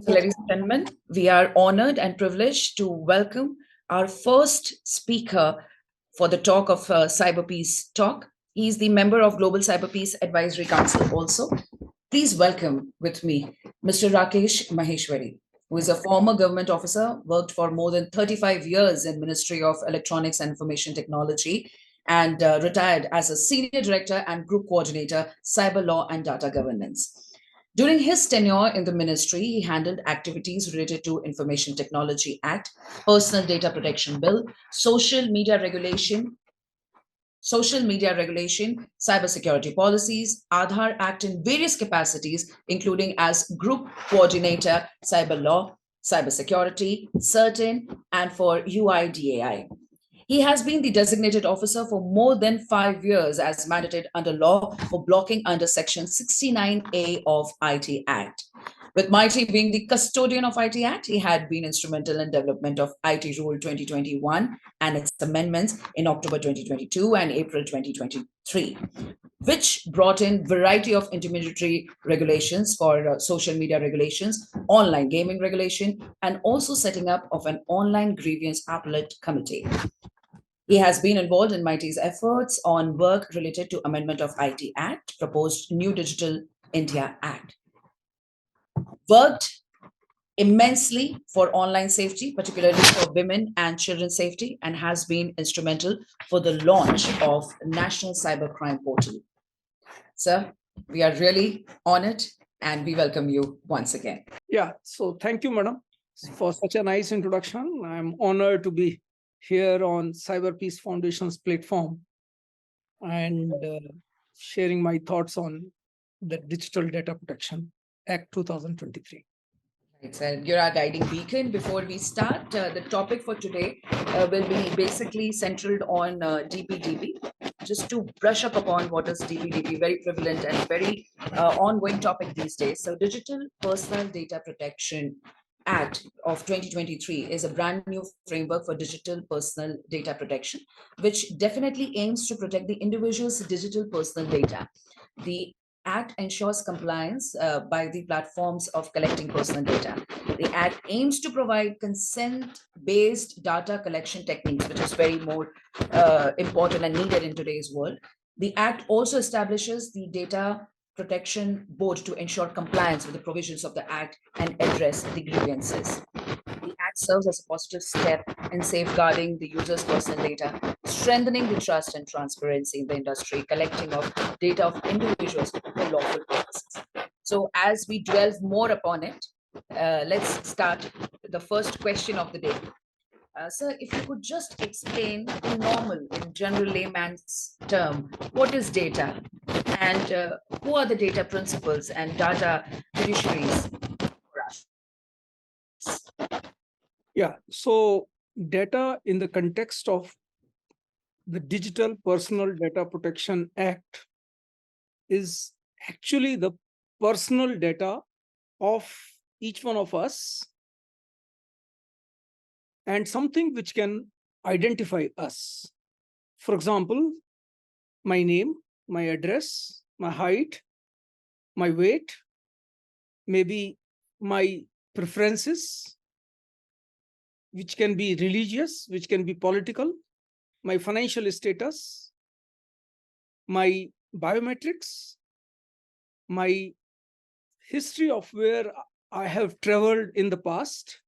Ladies and gentlemen, we are honored and privileged to welcome our first speaker for the talk of CyberPeace talk. He is the member of Global CyberPeace Advisory Council also. Please welcome with me Mr. Rakesh Maheshwari, who is a former government officer, worked for more than 35 years in Ministry of Electronics and Information Technology, and retired as a senior director and group coordinator, cyber law and data governance. During his tenure in the ministry, he handled activities related to Information Technology Act, Personal Data Protection Bill, social media regulation, cybersecurity policies, Aadhaar Act in various capacities, including as group coordinator, cyber law, cybersecurity, certain, and for UIDAI. He has been the designated officer for more than 5 years as mandated under law for blocking under Section 69A of IT Act. With MITI being the custodian of IT Act, he had been instrumental in development of IT Rule 2021 and its amendments in October 2022 and April 2023, which brought in variety of intermediary regulations for social media regulations, online gaming regulation, and also setting up of an online grievance appellate committee. He has been involved in MITI's efforts on work related to amendment of IT Act, proposed new Digital India Act. Worked immensely for online safety, particularly for women and children's safety, and has been instrumental for the launch of National Cybercrime Portal. Sir, we are really honored and we welcome you once again. Yeah, so thank you, madam, for such a nice introduction. I'm honored to be here on CyberPeace Foundation's platform and sharing my thoughts on the Digital Data Protection Act 2023. Right, sir. You're our guiding beacon. Before we start, the topic for today will be basically centered on DPDP. Just to brush up upon what is DPDP, very prevalent and very ongoing topic these days. So, Digital Personal Data Protection Act of 2023 is a brand new framework for digital personal data protection, which definitely aims to protect the individual's digital personal data. The Act ensures compliance by the platforms of collecting personal data. The Act aims to provide consent-based data collection techniques, which is very more important and needed in today's world. The Act also establishes the Data Protection Board to ensure compliance with the provisions of the Act and address the grievances. The Act serves as a positive step in safeguarding the user's personal data, strengthening the trust and transparency in the industry, collecting of data of individuals for lawful purposes. So, as we delve more upon it, let's start the first question of the day. Sir, if you could just explain in normal, in general layman's term, what is data and who are the data principles and data fiduciaries for us? Yeah, so data in the context of the Digital Personal Data Protection Act is actually the personal data of each one of us and something which can identify us. For example, my name, my address, my height, my weight, maybe my preferences, which can be religious, which can be political, my financial status, my biometrics, my history of where I have traveled in the past,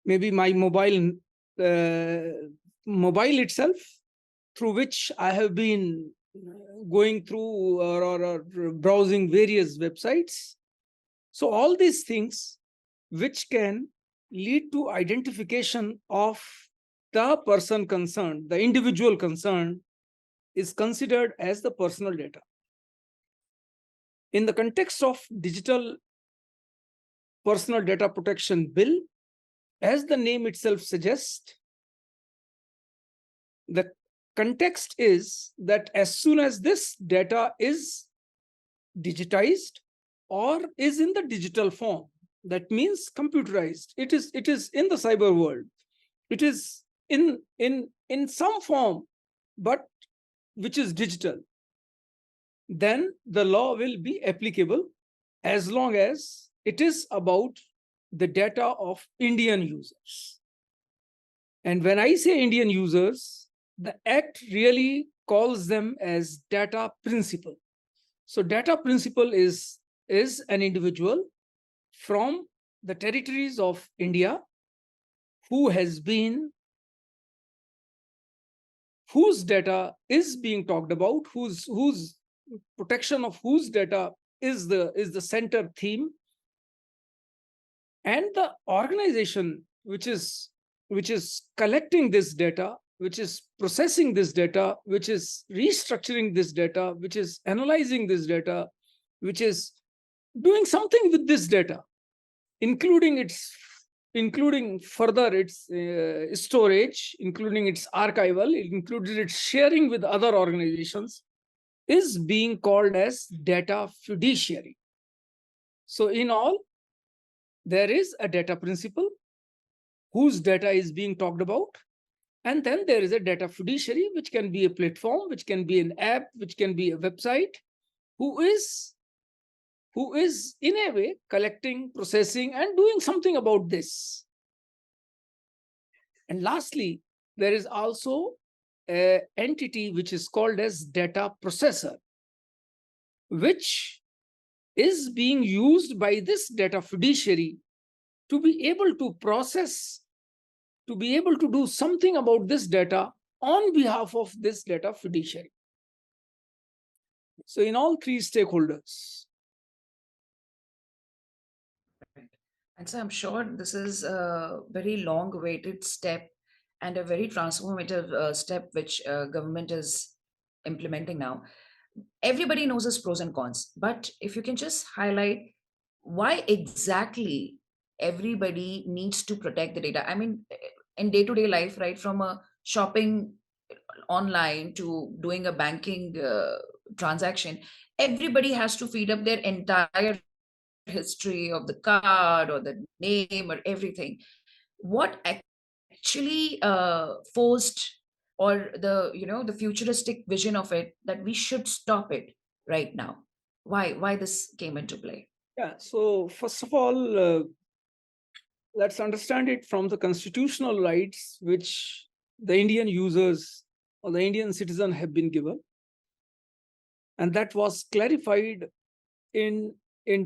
maybe my mobile itself, through which I have been going through or browsing various websites. So all these things which can lead to identification of the person concerned, the individual concerned, is considered as the personal data. In the context of Digital Personal Data Protection Bill, as the name itself suggests, the context is that as soon as this data is digitized or is in the digital form, that means computerized, it is in the cyber world, it is in some form, but which is digital, then the law will be applicable as long as it is about the data of Indian users. And when I say Indian users, the Act really calls them as data principal. So data principal is an individual from the territories of India whose data is being talked about, whose protection of whose data is the center theme, and the organization which is collecting this data, which is processing this data, which is restructuring this data, which is analyzing this data, which is doing something with this data, including further its storage, including its archival, including its sharing with other organizations, is being called as data fiduciary. So in all, there is a data principal whose data is being talked about, and then there is a data fiduciary, which can be a platform, which can be an app, which can be a website, who is in a way collecting, processing, and doing something about this. And lastly, there is also an entity which is called as data processor, which is being used by this data fiduciary to be able to process, to be able to do something about this data on behalf of this data fiduciary. So in all three stakeholders. And so I'm sure this is a very long awaited step and a very transformative step which government is implementing now. Everybody knows its pros and cons, but if you can just highlight why exactly everybody needs to protect the data. I mean, in day-to-day life, right, from a shopping online to doing a banking transaction, everybody has to feed up their entire history of the card or the name or everything. What actually forced, or the futuristic vision of it, that we should stop it right now? Why this came into play? Yeah, so first of all, let's understand it from the constitutional rights which the Indian users or the Indian citizen have been given. And that was clarified in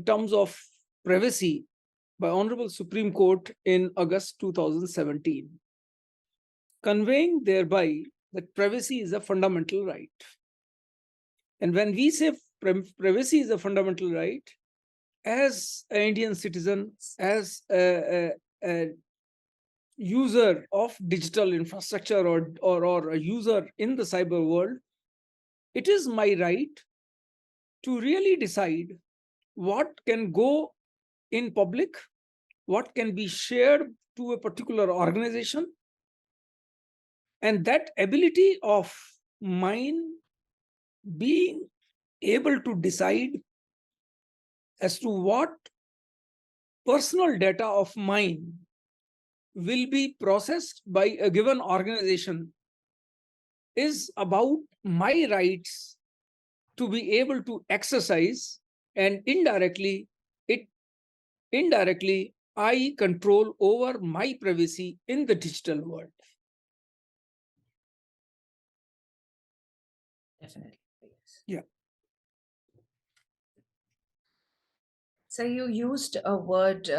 terms of privacy by Honorable Supreme Court in August 2017, conveying thereby that privacy is a fundamental right. And when we say privacy is a fundamental right, as an Indian citizen, as a user of digital infrastructure, or a user in the cyber world, it is my right to really decide what can go in public, what can be shared to a particular organization. And that ability of mine being able to decide as to what personal data of mine will be processed by a given organization is about my rights to be able to exercise, and indirectly I control over my privacy in the digital world. Definitely. Yeah. So you used a word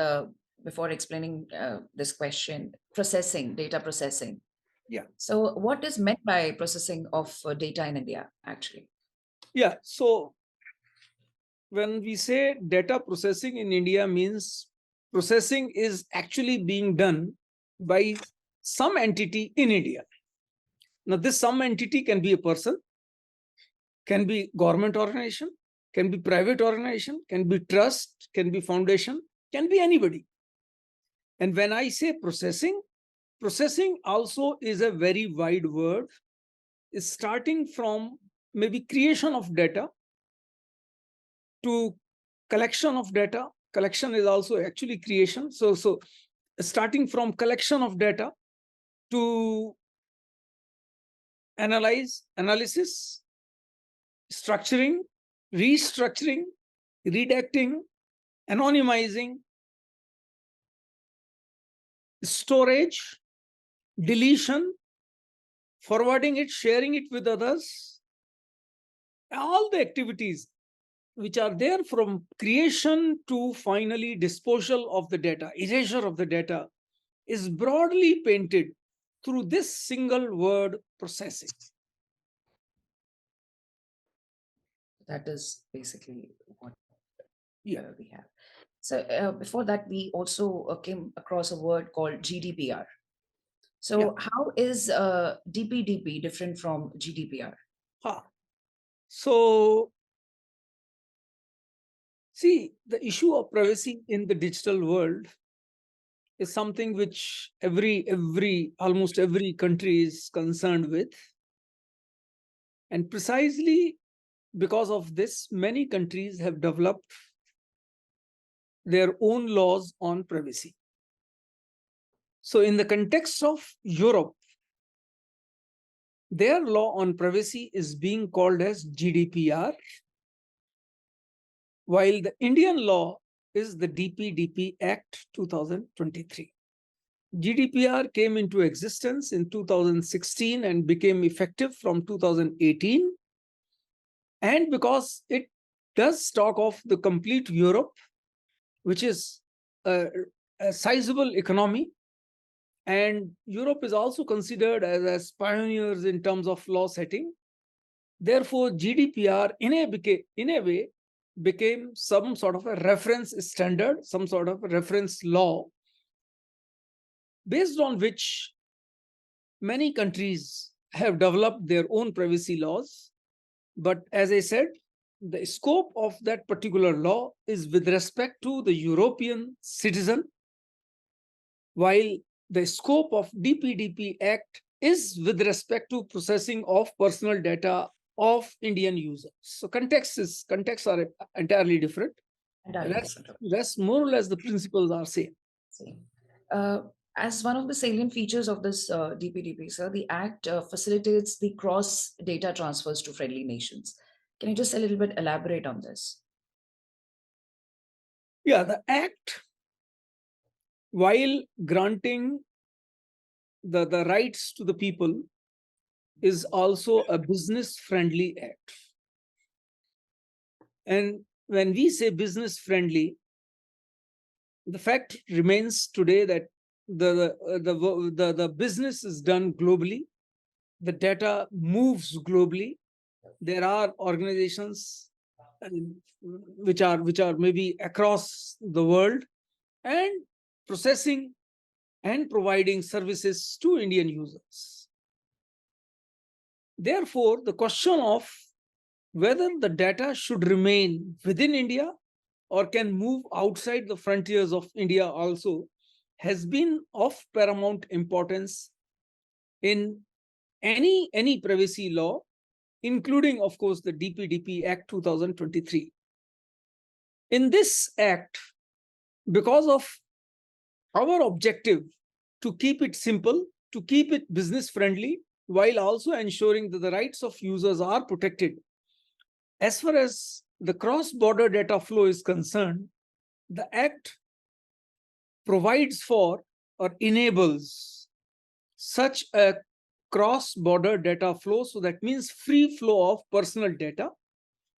before explaining this question: processing, data processing. Yeah. So what is meant by processing of data in India, actually? Yeah. So when we say data processing in India, means processing is actually being done by some entity in India. Now, this some entity can be a person, can be government organization, can be private organization, can be trust, can be foundation, can be anybody. And when I say processing, processing also is a very wide word. It's starting from maybe creation of data to collection of data. Collection is also actually creation. So starting from collection of data to analysis, structuring, restructuring, redacting, anonymizing, storage, deletion, forwarding it, sharing it with others, all the activities which are there from creation to finally disposal of the data, erasure of the data, is broadly painted through this single word processing. That is basically what Yeah. we have. So before that, we also came across a word called GDPR. So Yeah. how is DPDP different from GDPR? So, see, the issue of privacy in the digital world is something which almost every country is concerned with. And precisely because of this, many countries have developed their own laws on privacy. So, in the context of Europe, their law on privacy is being called as GDPR, while the Indian law is the DPDP Act 2023. GDPR came into existence in 2016 and became effective from 2018. And because it does talk of the complete Europe, which is a sizable economy, and Europe is also considered as pioneers in terms of law setting. Therefore, GDPR in a way became some sort of a reference standard, some sort of a reference law, based on which many countries have developed their own privacy laws. But as I said, the scope of that particular law is with respect to the European citizen, while the scope of DPDP Act is with respect to processing of personal data of Indian users. So contexts are entirely different. Entirely different. That's more or less the principles are same. Same. As one of the salient features of this DPDP, sir, the Act facilitates the cross data transfers to friendly nations. Can you just a little bit elaborate on this? Yeah, the Act, while granting the rights to the people, is also a business-friendly act. And when we say business-friendly, the fact remains today that the business is done globally, the data moves globally. There are organizations which are maybe across the world and processing and providing services to Indian users. Therefore, the question of whether the data should remain within India or can move outside the frontiers of India also has been of paramount importance in any privacy law, including, of course, the DPDP Act 2023. In this act, because of our objective to keep it simple, to keep it business friendly, while also ensuring that the rights of users are protected, as far as the cross-border data flow is concerned, the Act provides for or enables such a cross-border data flow. So that means free flow of personal data.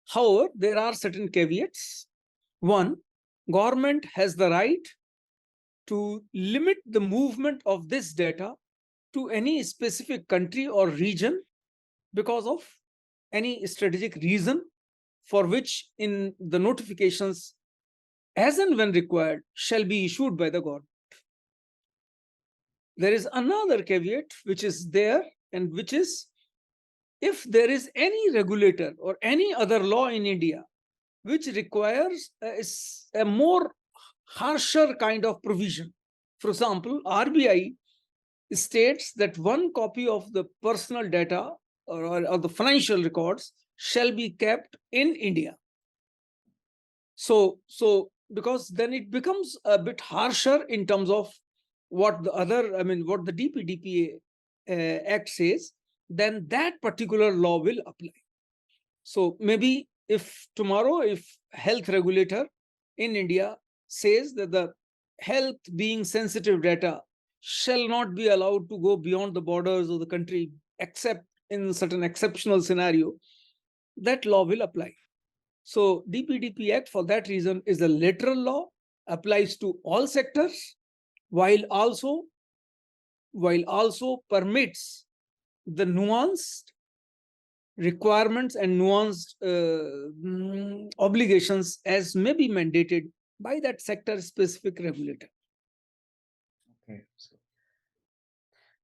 However, there are certain caveats. One, government has the right to limit the movement of this data to any specific country or region because of any strategic reason, for which in the notifications as and when required shall be issued by the government. There is another caveat which is there, and which is, if there is any regulator or any other law in India which requires a more harsher kind of provision. For example, RBI states that one copy of the personal data or the financial records shall be kept in India. So because then it becomes a bit harsher in terms of what the DPDPA Act says, then that particular law will apply. So maybe if tomorrow, if health regulator in India says that the health being sensitive data shall not be allowed to go beyond the borders of the country except in certain exceptional scenario, that law will apply. So DPDP Act for that reason is a literal law, applies to all sectors, while also permits the nuanced requirements and nuanced obligations as may be mandated by that sector specific regulator. Okay, so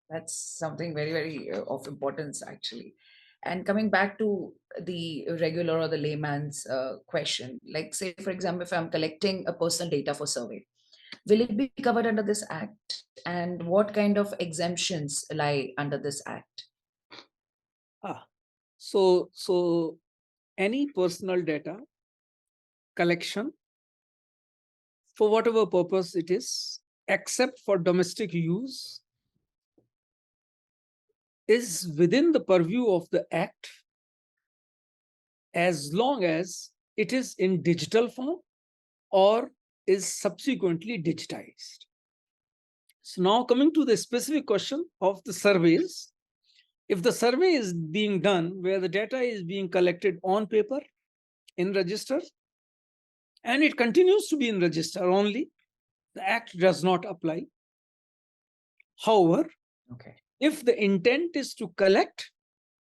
that's something very, very of importance actually. And coming back to the regular or the layman's question, like say, for example, if I'm collecting a personal data for survey, will it be covered under this act? And what kind of exemptions lie under this act? So any personal data collection for whatever purpose it is, except for domestic use, is within the purview of the act as long as it is in digital form or is subsequently digitized. So now coming to the specific question of the surveys, if the survey is being done where the data is being collected on paper in register and it continues to be in register only, the act does not apply. However, Okay. if the intent is to collect,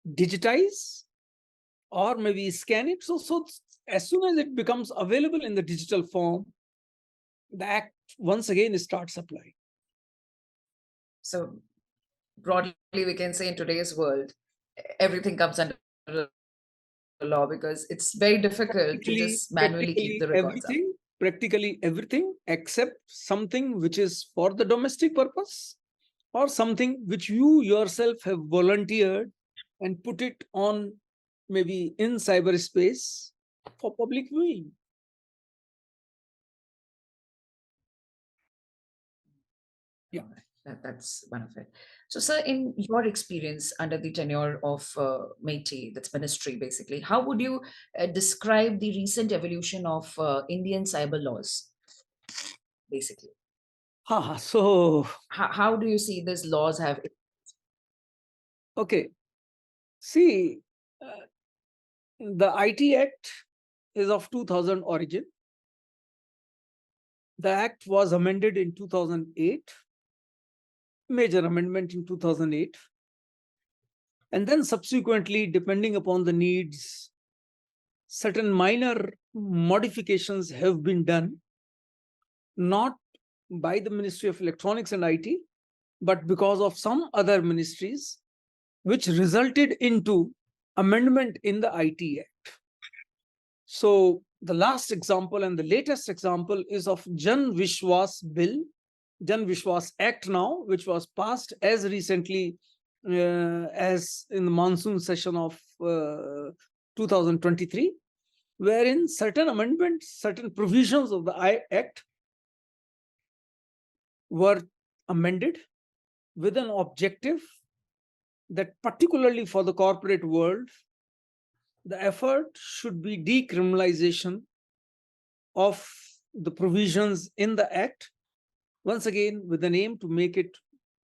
digitize, or maybe scan it, so as soon as it becomes available in the digital form, the act once again starts applying. So broadly, we can say in today's world, everything comes under the law because it's very difficult to just manually keep the records up. Practically everything except something which is for the domestic purpose or something which you yourself have volunteered and put it on maybe in cyberspace for public viewing. Yeah. That's one of it. So, sir, in your experience under the tenure of MeitY, that's ministry basically, how would you describe the recent evolution of Indian cyber laws, basically? So, How do you see these laws have? okay. See, the IT Act is of 2000 origin. The Act was amended in 2008, major amendment in 2008. And then subsequently, depending upon the needs, certain minor modifications have been done, not by the Ministry of Electronics and IT, but because of some other ministries, which resulted into amendment in the IT Act. So the last example and the latest example is of Jan Vishwas Bill, Jan Vishwas Act now, which was passed as recently as in the monsoon session of 2023, wherein certain amendments, certain provisions of the Act were amended with an objective that particularly for the corporate world, the effort should be decriminalization of the provisions in the Act, once again with an aim to make it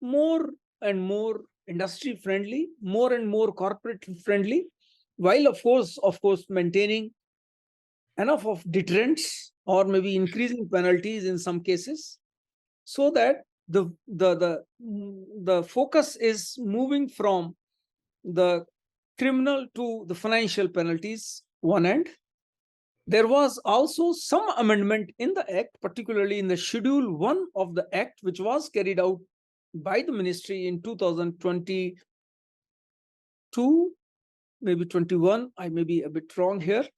more and more industry friendly, more and more corporate friendly, while of course maintaining enough of deterrents or maybe increasing penalties in some cases, so that the focus is moving from the criminal to the financial penalties one end. There was also some amendment in the Act, particularly in the Schedule 1 of the Act, which was carried out by the ministry in 2022, maybe 21. I may be a bit wrong here.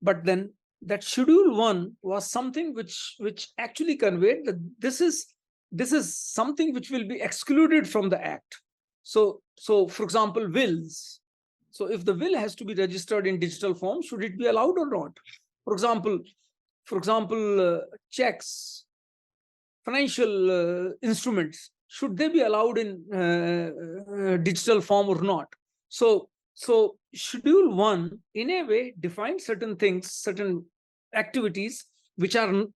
But then that Schedule 1 was something which actually conveyed that this is something which will be excluded from the Act. So for example, wills. So if the will has to be registered in digital form, should it be allowed or not? For example, checks, financial instruments, should they be allowed in digital form or not? So Schedule 1 in a way defines certain things, certain activities which are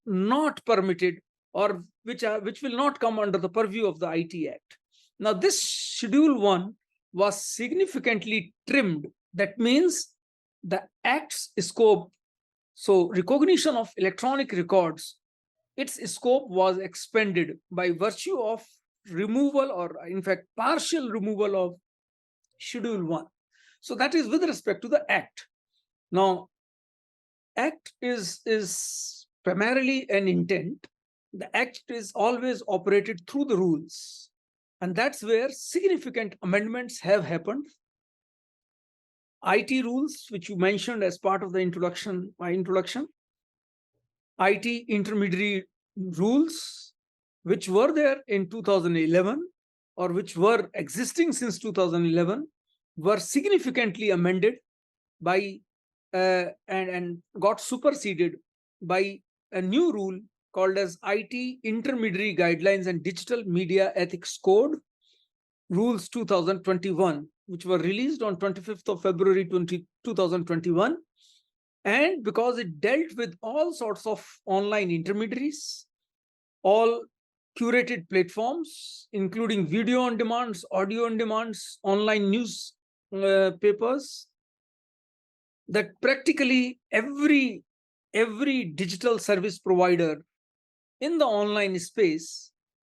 not permitted or which will not come under the purview of the IT Act. Now, this Schedule 1 was significantly trimmed. That means the Act's scope, so recognition of electronic records, its scope was expanded by virtue of removal, or in fact, partial removal of Schedule 1. So that is with respect to the Act. Now, Act is primarily an intent. The Act is always operated through the rules. And that's where significant amendments have happened. IT rules, which you mentioned as part of the introduction, IT intermediary rules, which were there in 2011 or which were existing since 2011, were significantly amended by and got superseded by a new rule called as IT Intermediary Guidelines and Digital Media Ethics Code, Rules 2021, which were released on 25th of February 2021. And because it dealt with all sorts of online intermediaries, all curated platforms, including video on demands, audio on demands, online news papers, that practically every digital service provider in the online space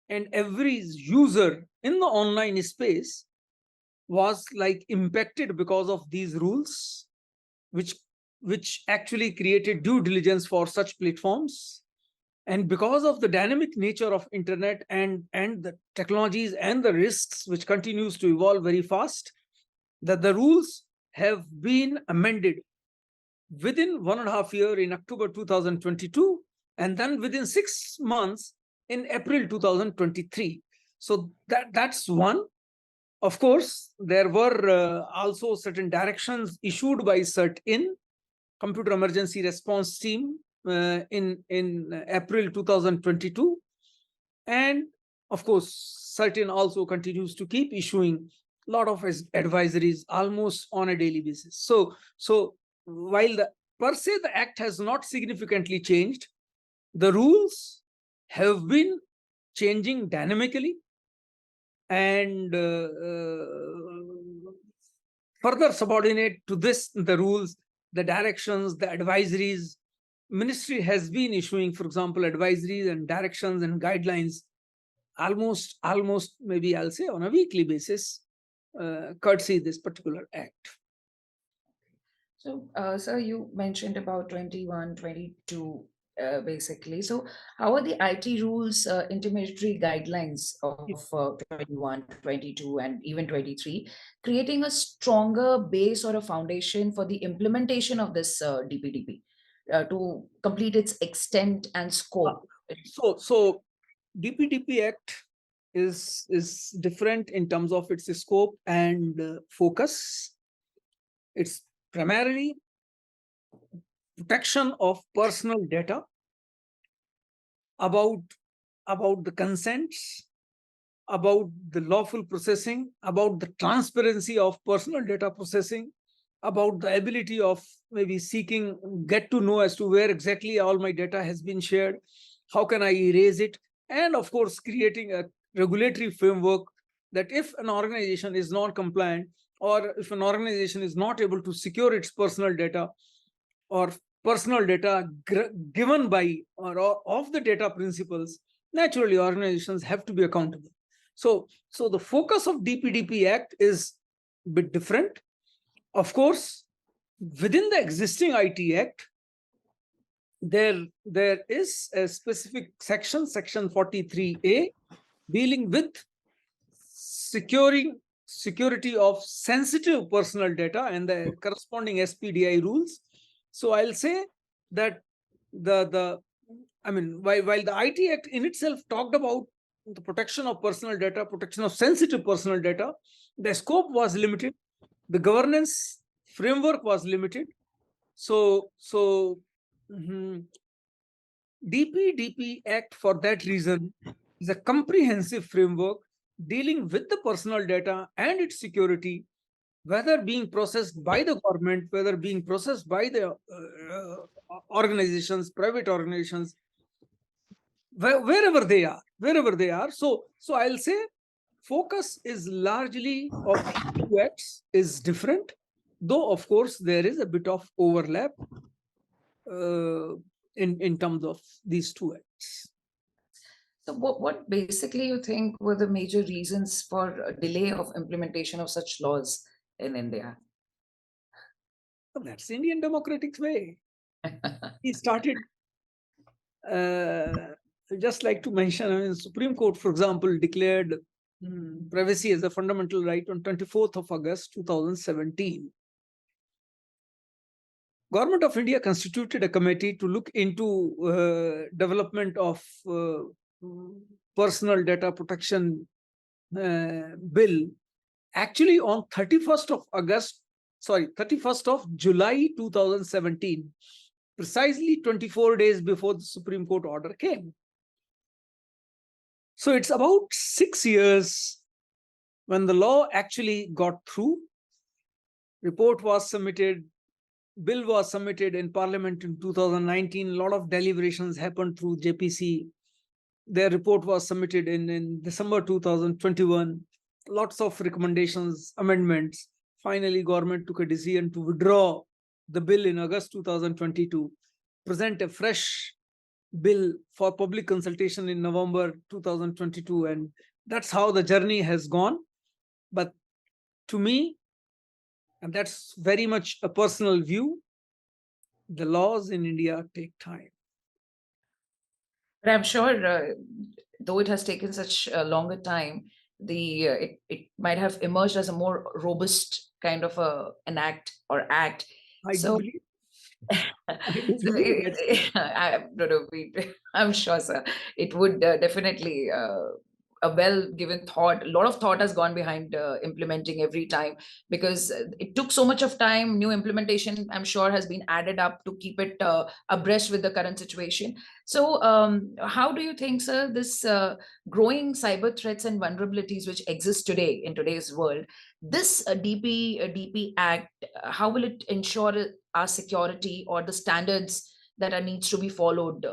and every user in the online space was like impacted because of these rules, which actually created due diligence for such platforms. And because of the dynamic nature of internet and the technologies and the risks which continues to evolve very fast, that the rules have been amended within 1.5 years in October 2022, and then within 6 months in April 2023. So that's one. Of course, there were also certain directions issued by CERT-IN, Computer Emergency Response Team, in April 2022. And of course, CERT-IN also continues to keep issuing a lot of advisories almost on a daily basis. So while per se the Act has not significantly changed, the rules have been changing dynamically, and further subordinate to this, the rules, the directions, the advisories. Ministry has been issuing, for example, advisories and directions and guidelines almost maybe I'll say on a weekly basis, courtesy this particular Act. So, sir, you mentioned about 21, 22, basically. So, how are the IT rules, intermediary guidelines of 21, 22, and even 23 creating a stronger base or a foundation for the implementation of this DPDP to complete its extent and scope? So DPDP Act is different in terms of its scope and focus. It's primarily protection of personal data, about the consents, about the lawful processing, about the transparency of personal data processing, about the ability of maybe seeking, get to know as to where exactly all my data has been shared, how can I erase it, and of course, creating a regulatory framework that if an organization is not compliant, or if an organization is not able to secure its personal data, or personal data given by or of the data principles, naturally organizations have to be accountable. So the focus of DPDP Act is a bit different. Of course, within the existing IT Act, there is a specific section 43A, dealing with security of sensitive personal data and the corresponding SPDI rules. So I'll say that while the IT Act in itself talked about the protection of personal data, protection of sensitive personal data, the scope was limited, the governance framework was limited. So DPDP Act, for that reason, is a comprehensive framework dealing with the personal data and its security, whether being processed by the government, whether being processed by the organizations, private organizations, wherever they are. So I'll say focus is largely of these two acts is different, though of course there is a bit of overlap in terms of these two acts. So what basically you think were the major reasons for a delay of implementation of such laws in India? That's the Indian democratic way. He started, just like to mention, I mean, Supreme Court, for example, declared privacy as a fundamental right on 24th of August 2017. Government of India constituted a committee to look into development of personal data protection bill. Actually, on 31st of July 2017, precisely 24 days before the Supreme Court order came. So it's about 6 years when the law actually got through. Report was submitted, bill was submitted in Parliament in 2019. A lot of deliberations happened through JPC. Their report was submitted in December 2021. Lots of recommendations, amendments. Finally, government took a decision to withdraw the bill in August 2022, present a fresh bill for public consultation in November 2022. And that's how the journey has gone. But to me, and that's very much a personal view, the laws in India take time. But I'm sure, though it has taken such a longer time, it might have emerged as a more robust kind of an act or act. I do believe. I don't know. I'm sure, sir. It would definitely a well-given thought. A lot of thought has gone behind implementing every time, because it took so much of time. New implementation, I'm sure, has been added up to keep it abreast with the current situation. So, how do you think, sir, this growing cyber threats and vulnerabilities which exist today in today's world, this DP Act, how will it ensure our security, or the standards that are needs to be followed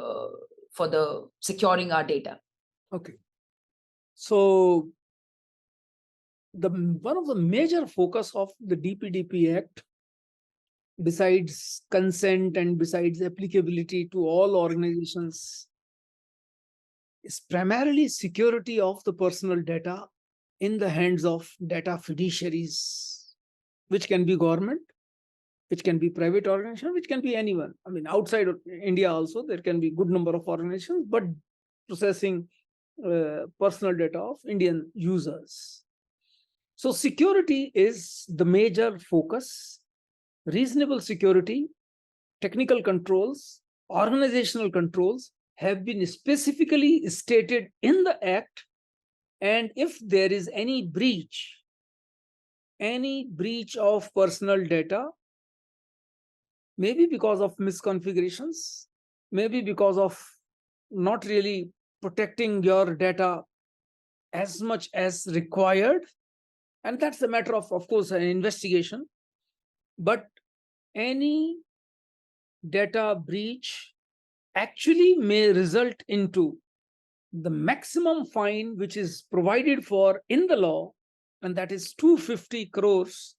for the securing our data? Okay. So one of the major focus of the DPDP Act, besides consent and besides applicability to all organizations, is primarily security of the personal data in the hands of data fiduciaries, which can be government, which can be private organization, which can be anyone. I mean, outside of India also, there can be good number of organizations, but processing personal data of Indian users. So security is the major focus. Reasonable security, technical controls, organizational controls have been specifically stated in the Act. And if there is any breach of personal data, maybe because of misconfigurations, maybe because of not really protecting your data as much as required, and that's a matter of course, an investigation. But any data breach actually may result into the maximum fine which is provided for in the law, and that is 250 crores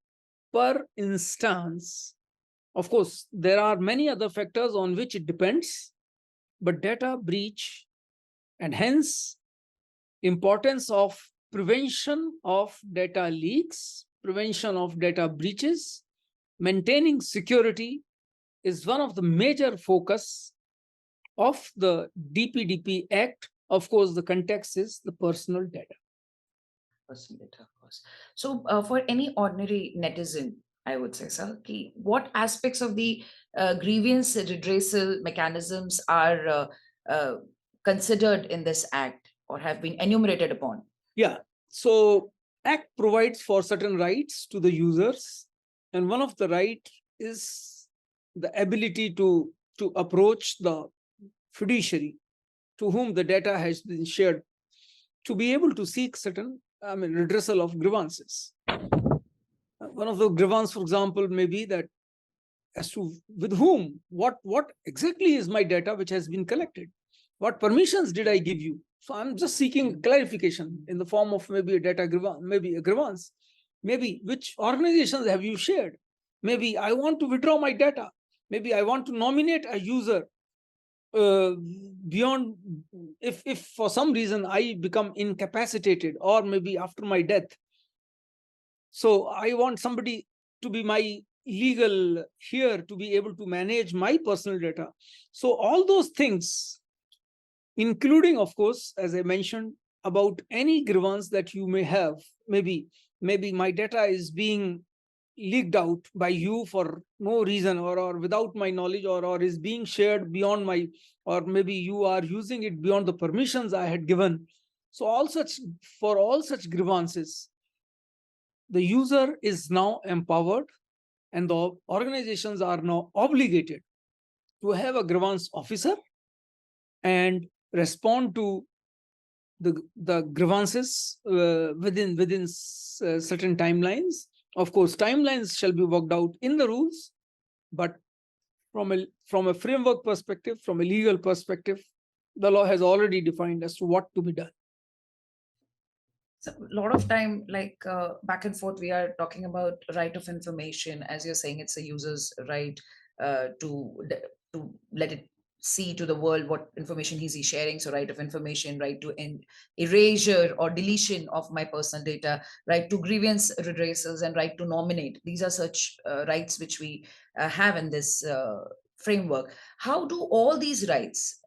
per instance. Of course, there are many other factors on which it depends, but data breach, and hence importance of prevention of data leaks, prevention of data breaches, maintaining security is one of the major focus of the DPDP Act. Of course, the context is the personal data. Personal data, of course. So, for any ordinary netizen, I would say, sir, what aspects of the grievance redressal mechanisms are considered in this act or have been enumerated upon? Yeah. So Act provides for certain rights to the users, and one of the right is the ability to approach the fiduciary to whom the data has been shared, to be able to seek certain, redressal of grievances. One of the grievances, for example, may be that as to with whom, what exactly is my data which has been collected. What permissions did I give you? So I'm just seeking clarification in the form of maybe a data grievance, maybe a grievance, maybe which organizations have you shared? Maybe I want to withdraw my data. Maybe I want to nominate a user uh, beyond, if for some reason I become incapacitated, or maybe after my death. So I want somebody to be my legal here to be able to manage my personal data. So all those things, including, of course, as I mentioned, about any grievance that you may have. Maybe my data is being leaked out by you for no reason, or without my knowledge, or is being shared beyond my, or maybe you are using it beyond the permissions I had given. So for all such grievances, the user is now empowered, and the organizations are now obligated to have a grievance officer and respond to the grievances within certain timelines. Of course, timelines shall be worked out in the rules, but from a framework perspective, from a legal perspective, the law has already defined as to what to be done. So a lot of time, like back and forth, we are talking about right of information. As you're saying, it's a user's right to let it see to the world what information he's sharing. So right of information, right to erasure or deletion of my personal data, right to grievance redressals, and right to nominate. These are such rights which we have in this framework. How do all these rights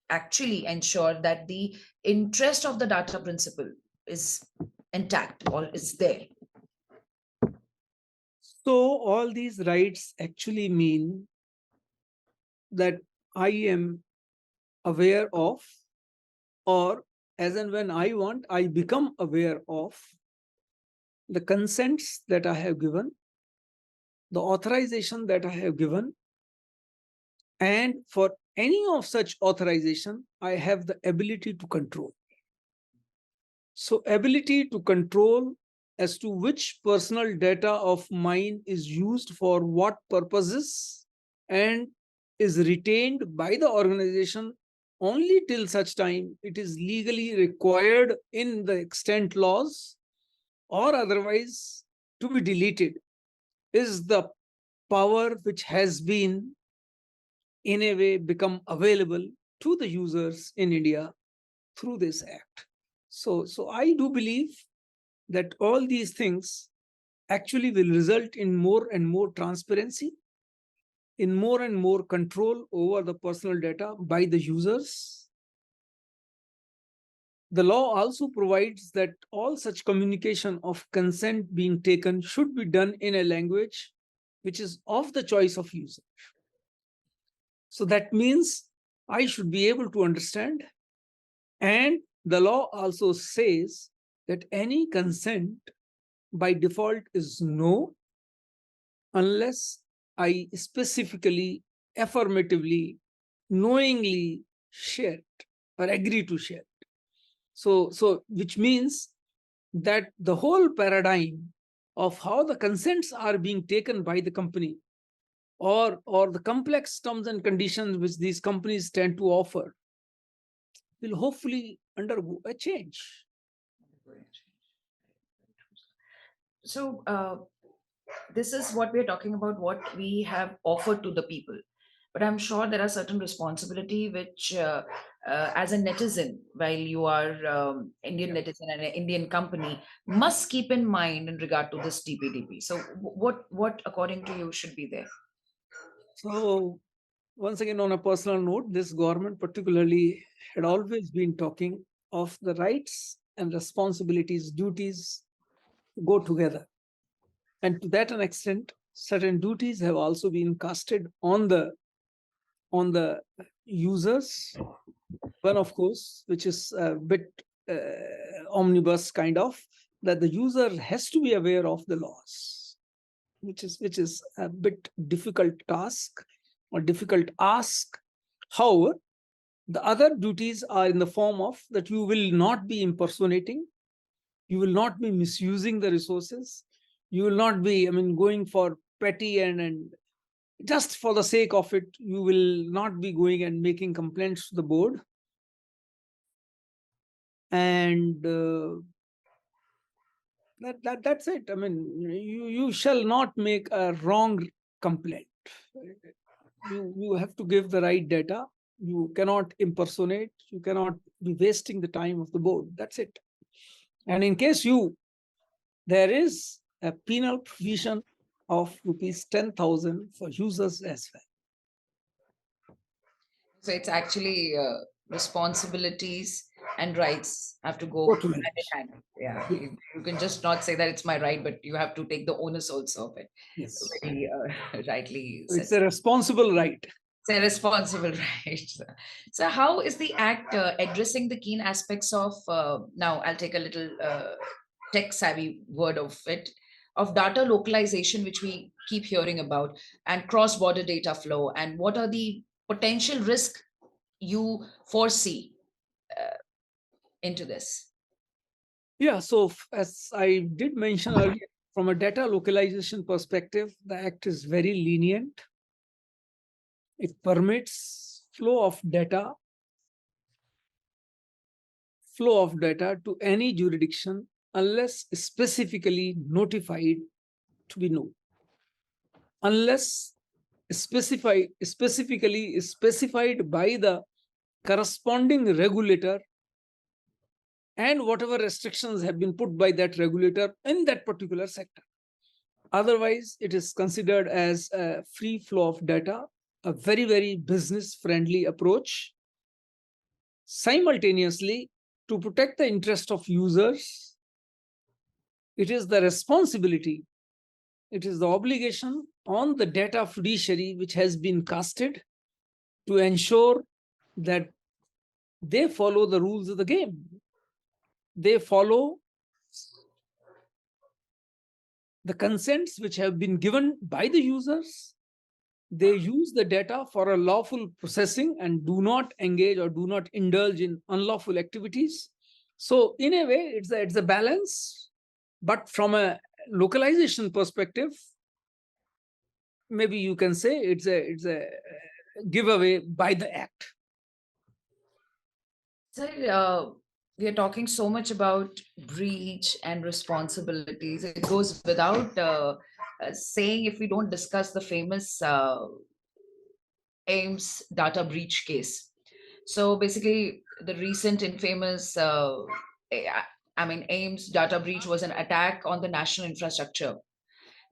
actually ensure that the interest of the data principle is intact or is there? So all these rights actually mean that I am aware of, or as and when I want, I become aware of the consents that I have given, the authorization that I have given, and for any of such authorization, I have the ability to control. So ability to control as to which personal data of mine is used for what purposes and is retained by the organization only till such time it is legally required in the extant laws, or otherwise to be deleted, is the power which has been in a way become available to the users in India through this act. So I do believe that all these things actually will result in more and more transparency, in more and more control over the personal data by the users. The law also provides that all such communication of consent being taken should be done in a language which is of the choice of user. So that means I should be able to understand. And the law also says that any consent by default is no, unless I specifically, affirmatively, knowingly share it or agree to share it. So which means that the whole paradigm of how the consents are being taken by the company, or the complex terms and conditions which these companies tend to offer, will hopefully undergo a change. So this is what we're talking about, what we have offered to the people. But I'm sure there are certain responsibility which, as a netizen, while you are Indian netizen and an Indian company, must keep in mind in regard to this DPDP. So what according to you should be there? So once again, on a personal note, this government particularly had always been talking of the rights and responsibilities, duties go together. And to that an extent, certain duties have also been casted on the users. One, of course, which is a bit omnibus kind of, that the user has to be aware of the laws, which is a bit difficult task or difficult ask. However, the other duties are in the form of that you will not be impersonating, you will not be misusing the resources, you will not be, going for petty and just for the sake of it, you will not be going and making complaints to the board. And that's it. I mean, you shall not make a wrong complaint. You have to give the right data. You cannot impersonate. You cannot be wasting the time of the board. That's it. And in case there is a penal provision of rupees 10,000 for users as well. So it's actually responsibilities and rights have to go hand Totally. in hand. Yeah, Yeah. you can just not say that it's my right, but you have to take the onus also of it. Yes. Very rightly So said. it's a responsible right. It's a responsible right. So how is the act addressing the keen aspects of, now I'll take a little tech savvy word of it, of data localization, which we keep hearing about, and cross-border data flow, and what are the potential risk you foresee into this? Yeah. So as I did mention earlier, from a data localization perspective, the act is very lenient. It permits flow of data to any jurisdiction unless specifically notified to be known. Unless specifically specified by the corresponding regulator and whatever restrictions have been put by that regulator in that particular sector. Otherwise, it is considered as a free flow of data, a very, very business-friendly approach. Simultaneously, to protect the interest of users, it is the responsibility, it is the obligation on the data fiduciary which has been casted to ensure that they follow the rules of the game. They follow the consents which have been given by the users. They use the data for a lawful processing and do not engage or do not indulge in unlawful activities. So in a way, it's a balance, but from a localization perspective, maybe you can say it's a giveaway by the act. Sir, we are talking so much about breach and responsibilities. It goes without saying if we don't discuss the famous Ames data breach case. So basically, the recent infamous, I mean, Ames data breach was an attack on the national infrastructure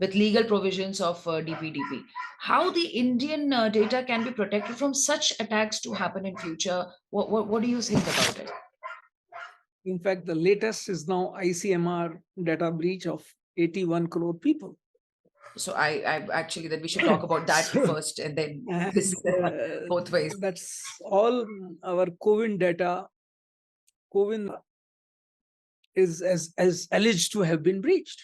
with legal provisions of DPDP. How the Indian data can be protected from such attacks to happen in future? What do you think about it? In fact, the latest is now ICMR data breach of 81 crore people. So I actually that we should talk about that first, and then this both ways. That's all our COVID data. COVID is as alleged to have been breached.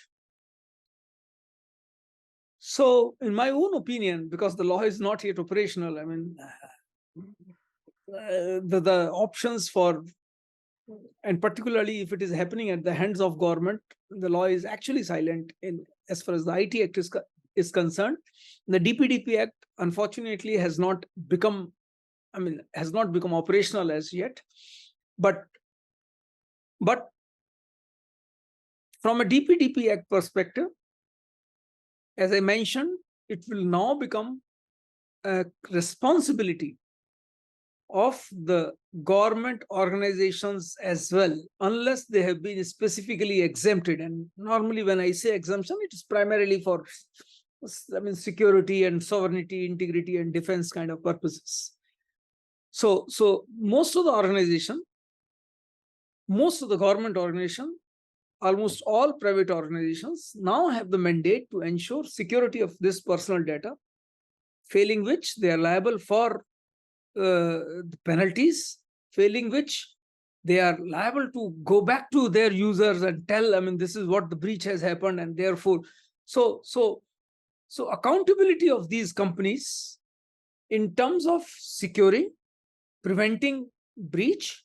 So, in my own opinion, because the law is not yet operational, I mean, the options for, and particularly if it is happening at the hands of government, the law is actually silent in as far as the IT Act is concerned. The DPDP Act, unfortunately, has not become operational as yet. But from a DPDP Act perspective, as I mentioned, it will now become a responsibility of the government organizations as well, unless they have been specifically exempted. And normally when I say exemption, it is primarily for, security and sovereignty, integrity and defense kind of purposes. So most of the government organization, almost all private organizations now have the mandate to ensure security of this personal data, failing which they are liable for the penalties, failing which they are liable to go back to their users and tell, this is what the breach has happened, and therefore, so accountability of these companies in terms of securing, preventing breach,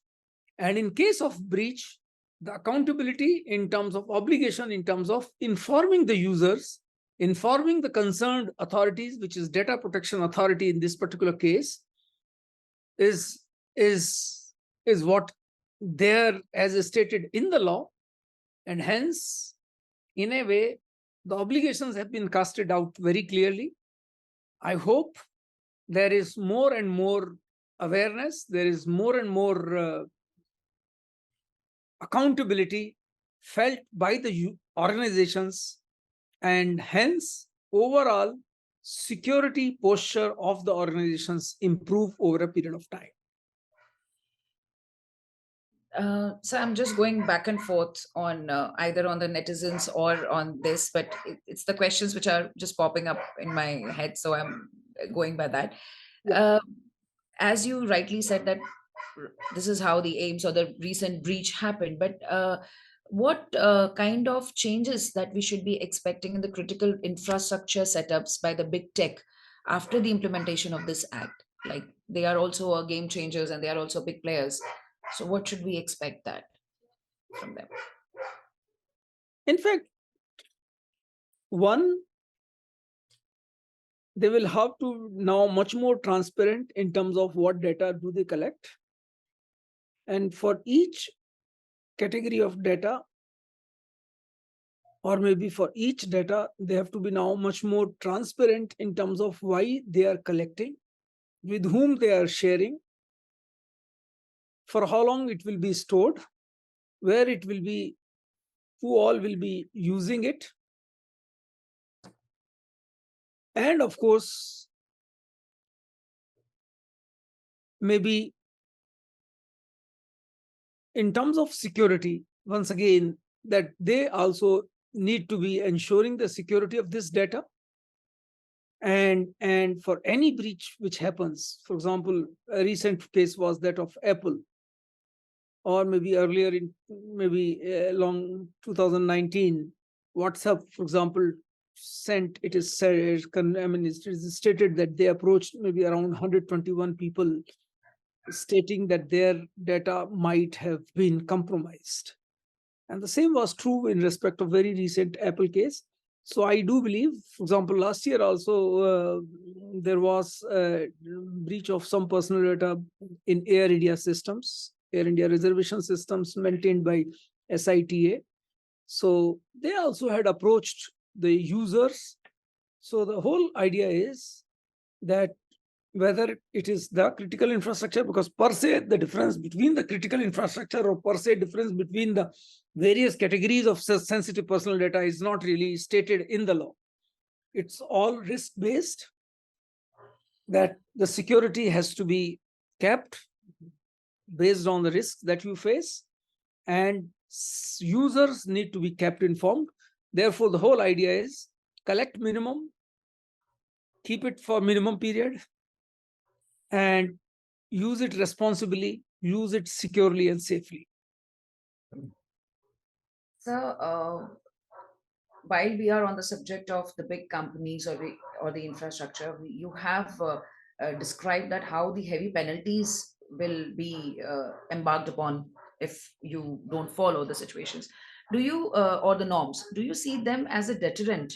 and in case of breach, the accountability in terms of obligation, in terms of informing the users, informing the concerned authorities, which is Data Protection Authority in this particular case, is what there as stated in the law, and hence, in a way, the obligations have been casted out very clearly. I hope there is more and more awareness, there is more and more accountability felt by the organizations, and hence overall security posture of the organizations improve over a period of time. So I'm just going back and forth on either on the netizens or on this, but it's the questions which are just popping up in my head, so I'm going by that. Yeah. Uh, as you rightly said that this is how the aims or the recent breach happened, but what kind of changes that we should be expecting in the critical infrastructure setups by the big tech after the implementation of this act? Like they are also game changers and they are also big players. So what should we expect that from them? In fact, one, they will have to now much more transparent in terms of what data do they collect, and for each category of data, or maybe for each data, they have to be now much more transparent in terms of why they are collecting, with whom they are sharing, for how long it will be stored, where it will be, who all will be using it, and of course, maybe in terms of security, once again, that they also need to be ensuring the security of this data. And for any breach which happens, for example, a recent case was that of Apple, or maybe earlier in maybe along 2019, WhatsApp, for example, sent, it is said, I mean, it is stated that they approached maybe around 121 people, stating that their data might have been compromised. And the same was true in respect of very recent Apple case. So I do believe, for example, last year also there was a breach of some personal data in Air India systems, Air India reservation systems maintained by SITA. So they also had approached the users. So the whole idea is that whether it is the critical infrastructure, because per se the difference between the critical infrastructure or per se difference between the various categories of sensitive personal data is not really stated in the law. It's all risk based, that the security has to be kept based on the risks that you face, and users need to be kept informed. Therefore, the whole idea is collect minimum, keep it for minimum period, and use it responsibly, use it securely and safely. So, while we are on the subject of the big companies or the infrastructure, you have described that how the heavy penalties will be embarked upon if you don't follow the situations. Do you or the norms? Do you see them as a deterrent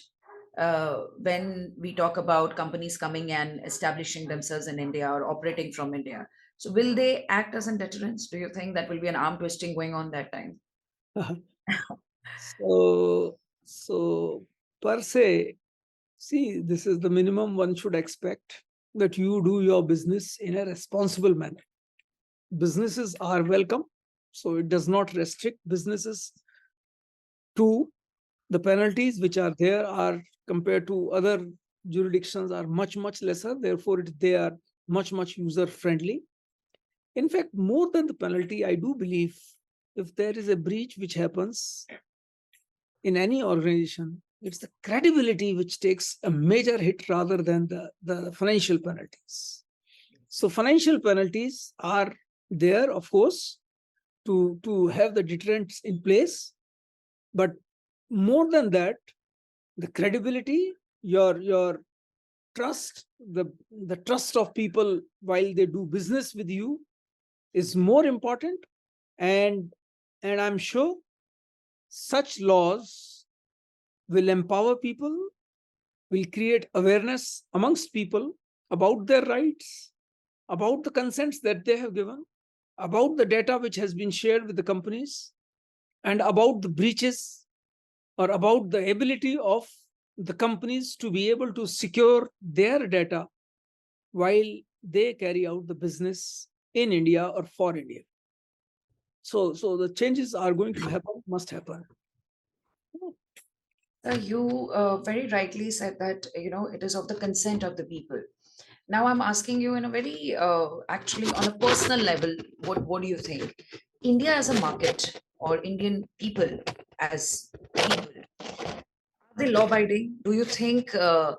when we talk about companies coming and establishing themselves in India or operating from India? So, will they act as a deterrent? Do you think that will be an arm twisting going on that time? So per se, see, this is the minimum one should expect, that you do your business in a responsible manner. Businesses are welcome, so it does not restrict businesses. To the penalties which are there are, compared to other jurisdictions, are much lesser. Therefore, they are much user friendly. In fact, more than the penalty, I do believe if there is a breach which happens in any organization, it's the credibility which takes a major hit rather than the financial penalties. So financial penalties are there, of course, to have the deterrents in place. But more than that, the credibility, your trust, the trust of people while they do business with you is more important. And I'm sure such laws will empower people, will create awareness amongst people about their rights, about the consents that they have given, about the data which has been shared with the companies, and about the breaches, or about the ability of the companies to be able to secure their data while they carry out the business in India or for India. So the changes are going to happen, must happen. You very rightly said that, it is of the consent of the people. Now I'm asking you in a very, actually on a personal level, what do you think? India as a market, or Indian people as people, are they law abiding? Do you think, uh,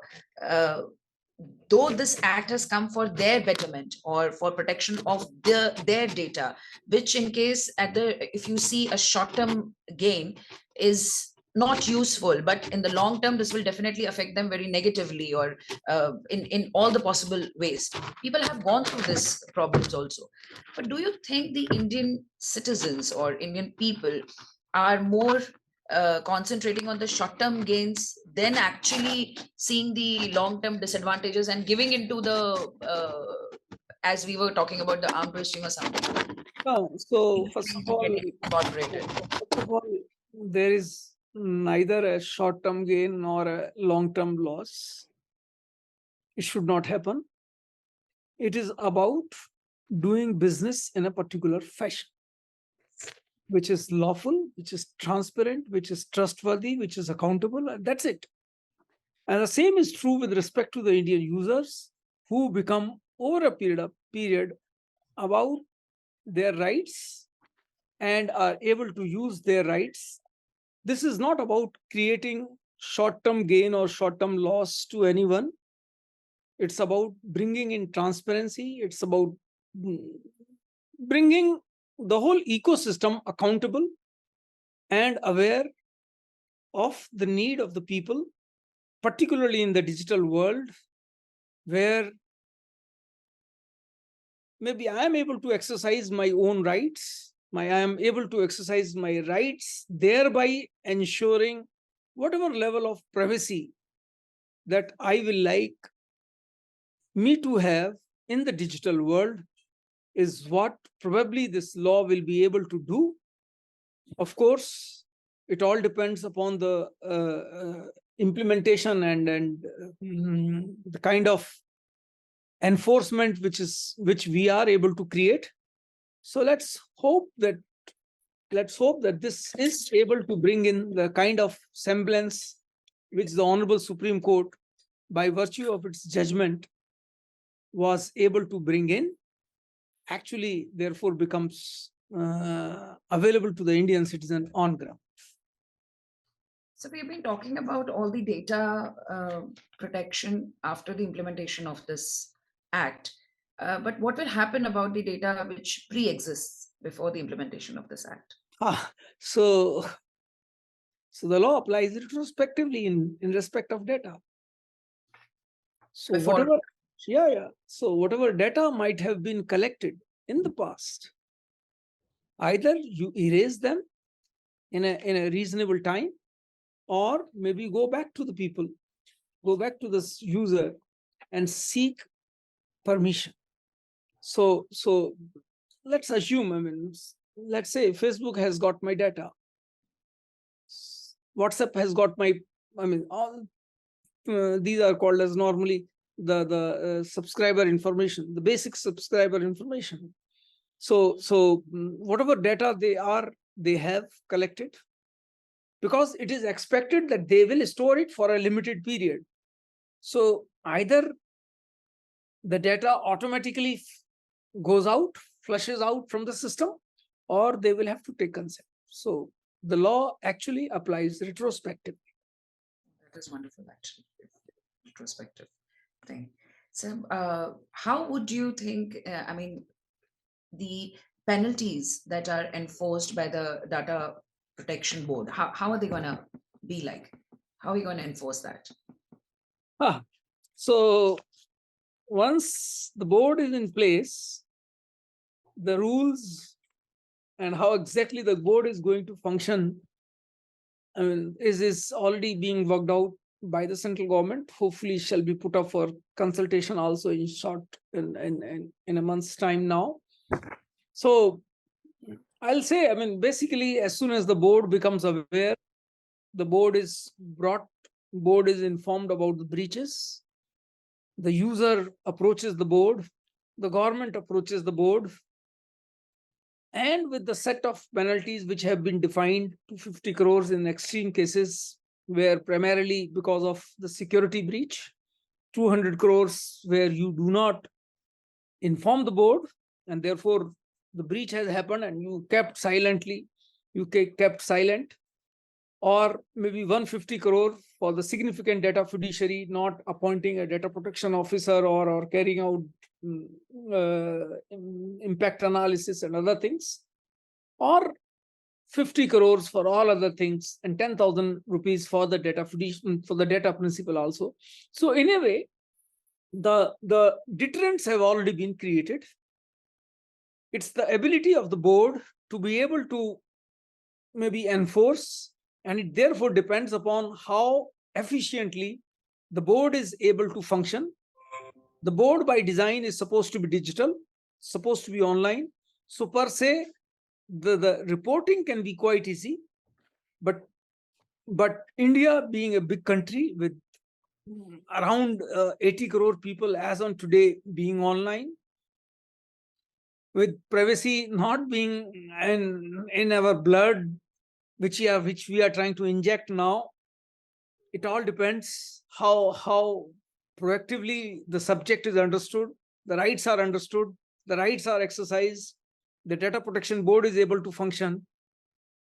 though this act has come for their betterment or for protection of their data, which in case at the if you see a short term gain is not useful, but in the long term this will definitely affect them very negatively, or in all the possible ways. People have gone through this problems also, but do you think the Indian citizens or Indian people are more concentrating on the short term gains than actually seeing the long term disadvantages and giving into the, as we were talking about, the arm twisting or something? No, so first of all, Getting incorporated. there is neither a short-term gain nor a long-term loss. It should not happen. It is about doing business in a particular fashion, which is lawful, which is transparent, which is trustworthy, which is accountable, and that's it. And the same is true with respect to the Indian users who become over a period about their rights and are able to use their rights. This is not about creating short-term gain or short-term loss to anyone. It's about bringing in transparency. It's about bringing the whole ecosystem accountable and aware of the need of the people, particularly in the digital world, where maybe I am able to exercise my own rights. I am able to exercise my rights, thereby ensuring whatever level of privacy that I will like me to have in the digital world is what probably this law will be able to do. Of course, it all depends upon the implementation and the kind of enforcement which we are able to create. So let's hope that this is able to bring in the kind of semblance which the Honorable Supreme Court, by virtue of its judgment, was able to bring in, actually therefore becomes available to the Indian citizen on ground. So we've been talking about all the data protection after the implementation of this act. But what will happen about the data which pre-exists before the implementation of this act? So the law applies retrospectively in respect of data. So Before- So whatever data might have been collected in the past, either you erase them in a reasonable time, or maybe go back to the people, go back to this user and seek permission. So let's assume, I mean, let's say Facebook has got my data, WhatsApp has got my, I mean, all these are called as normally the subscriber information, the basic subscriber information. So whatever data they have collected, because it is expected that they will store it for a limited period. So either the data automatically goes out, flushes out from the system, or they will have to take consent. So the law actually applies retrospectively. That is wonderful, actually, retrospective thing. So how would you think, I mean, the penalties that are enforced by the Data Protection Board, how are they going to be like? How are we going to enforce that? So once the board is in place, the rules and how exactly the board is going to function, I mean, is already being worked out by the central government. Hopefully shall be put up for consultation also in a month's time now. So I'll say, I mean, basically, as soon as the board becomes aware, the board is informed about the breaches. The user approaches the board, the government approaches the board, and with the set of penalties which have been defined to 50 crores in extreme cases, where primarily because of the security breach, 200 crores where you do not inform the board, and therefore the breach has happened and you kept kept silent, or maybe 150 crore for the significant data fiduciary not appointing a data protection officer or carrying out impact analysis and other things, or 50 crores for all other things, and 10,000 rupees for the data fiduciary, for the data principal also. So in a way, the deterrents have already been created. It's the ability of the board to be able to maybe enforce, and it therefore depends upon how efficiently the board is able to function. The board by design is supposed to be digital, supposed to be online. So per se, the reporting can be quite easy, but India being a big country with around 80 crore people as on today being online, with privacy not being in our blood, which we are trying to inject now, it all depends how proactively the subject is understood, the rights are understood, the rights are exercised, the data protection board is able to function.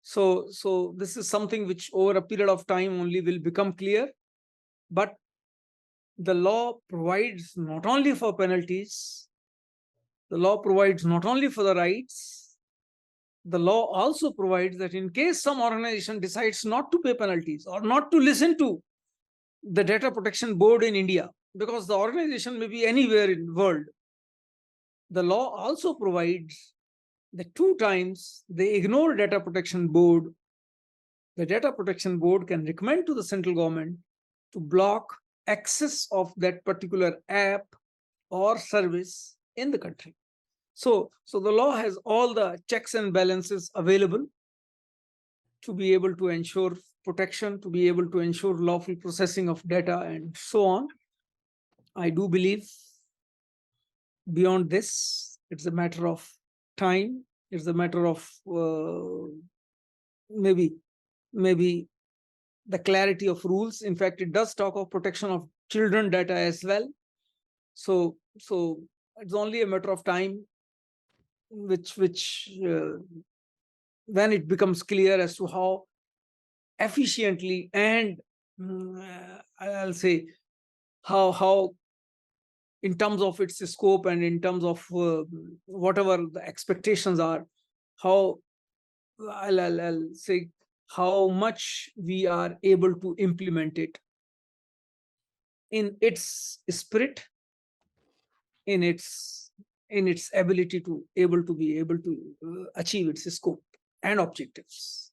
So this is something which over a period of time only will become clear. But the law provides not only for penalties, the law provides not only for the rights, the law also provides that in case some organization decides not to pay penalties or not to listen to the data protection board in India, because the organization may be anywhere in the world, the law also provides that 2 times they ignore data protection board, the data protection board can recommend to the central government to block access of that particular app or service in the country. So the law has all the checks and balances available to be able to ensure protection, to be able to ensure lawful processing of data, and so on. I do believe beyond this, it's a matter of time. It's a matter of maybe the clarity of rules. In fact, it does talk of protection of children data as well. So it's only a matter of time which when it becomes clear as to how efficiently and I'll say how in terms of its scope and in terms of whatever the expectations are, how I'll say how much we are able to implement it in its spirit, in its ability to be able to achieve its scope and objectives.